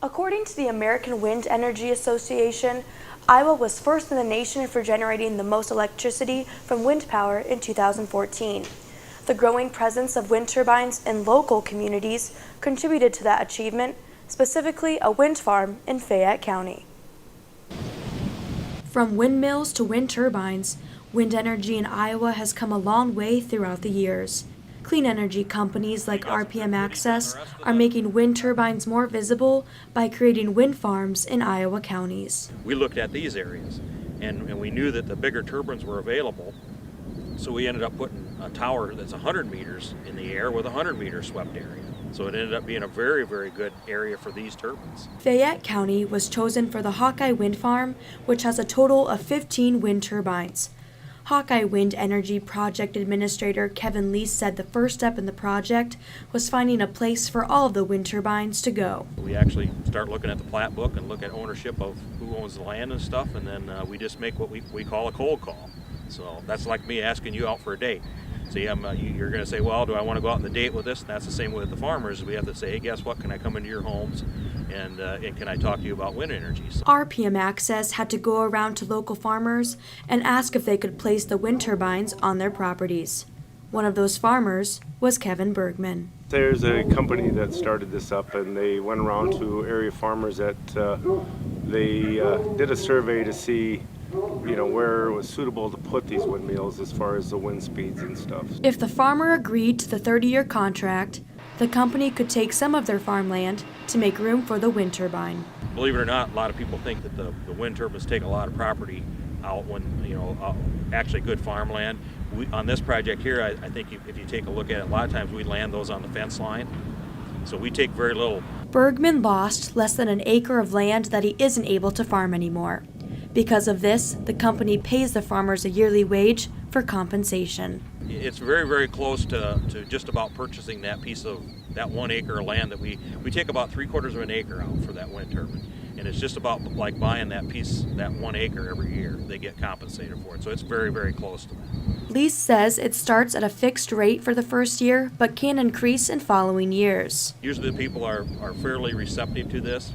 According to the American Wind Energy Association, Iowa was first in the nation for generating the most electricity from wind power in 2014. The growing presence of wind turbines in local communities contributed to that achievement, specifically a wind farm in Fayette County. From windmills to wind turbines, wind energy in Iowa has come a long way throughout the years. Clean energy companies like RPM Access are making wind turbines more visible by creating wind farms in Iowa counties. We looked at these areas and we knew that the bigger turbines were available, so we ended up putting a tower that's 100 meters in the air with a 100-meter swept area. So it ended up being a very, very good area for these turbines. Fayette County was chosen for the Hawkeye Wind Farm, which has a total of 15 wind turbines. Hawkeye Wind Energy Project Administrator Kevin Lee said the first step in the project was finding a place for all of the wind turbines to go. We actually start looking at the plat book and look at ownership of who owns the land and stuff, and then we just make what we call a cold call. So that's like me asking you out for a date. So you're going to say, well, do I want to go out on the date with this? And that's the same with the farmers. We have to say, hey, guess what? Can I come into your homes and can I talk to you about wind energy? So RPM Access had to go around to local farmers and ask if they could place the wind turbines on their properties. One of those farmers was Kevin Bergman. There's a company that started this up, and they went around to area farmers that they did a survey to see where it was suitable to put these windmills as far as the wind speeds and stuff. If the farmer agreed to the 30-year contract, the company could take some of their farmland to make room for the wind turbine. Believe it or not, a lot of people think that the wind turbines take a lot of property out when, actually good farmland. On this project here, I think if you take a look at it, a lot of times we land those on the fence line. So we take very little. Bergman lost less than an acre of land that he isn't able to farm anymore. Because of this, the company pays the farmers a yearly wage for compensation. It's very, very close to just about purchasing that piece of that 1 acre of land that we take about 3/4 of an acre out for that wind turbine. And it's just about like buying that piece, that 1 acre every year. They get compensated for it. So it's very, very close to that. Lease says it starts at a fixed rate for the first year, but can increase in following years. Usually the people are fairly receptive to this.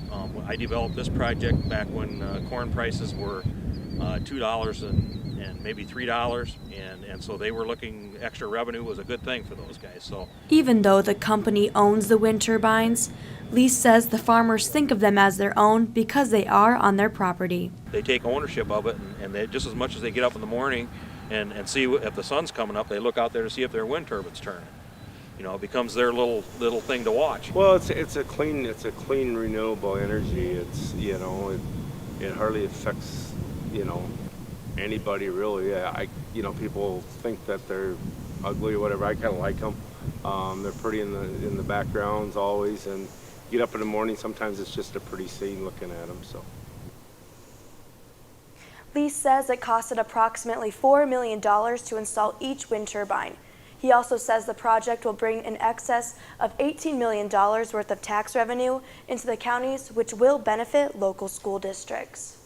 I developed this project back when corn prices were $2 and maybe $3, and so they were looking, extra revenue was a good thing for those guys. So even though the company owns the wind turbines, Lee says the farmers think of them as their own because they are on their property. They take ownership of it, and they, just as much as they get up in the morning and see if the sun's coming up, they look out there to see if their wind turbine's turning. It becomes their little thing to watch. Well, it's a clean renewable energy. It's it hardly affects anybody really. People think that they're ugly or whatever. I kind of like them. They're pretty in the backgrounds always, and get up in the morning. Sometimes it's just a pretty scene looking at them. So. Lee says it costed approximately $4 million to install each wind turbine. He also says the project will bring in excess of $18 million worth of tax revenue into the counties, which will benefit local school districts.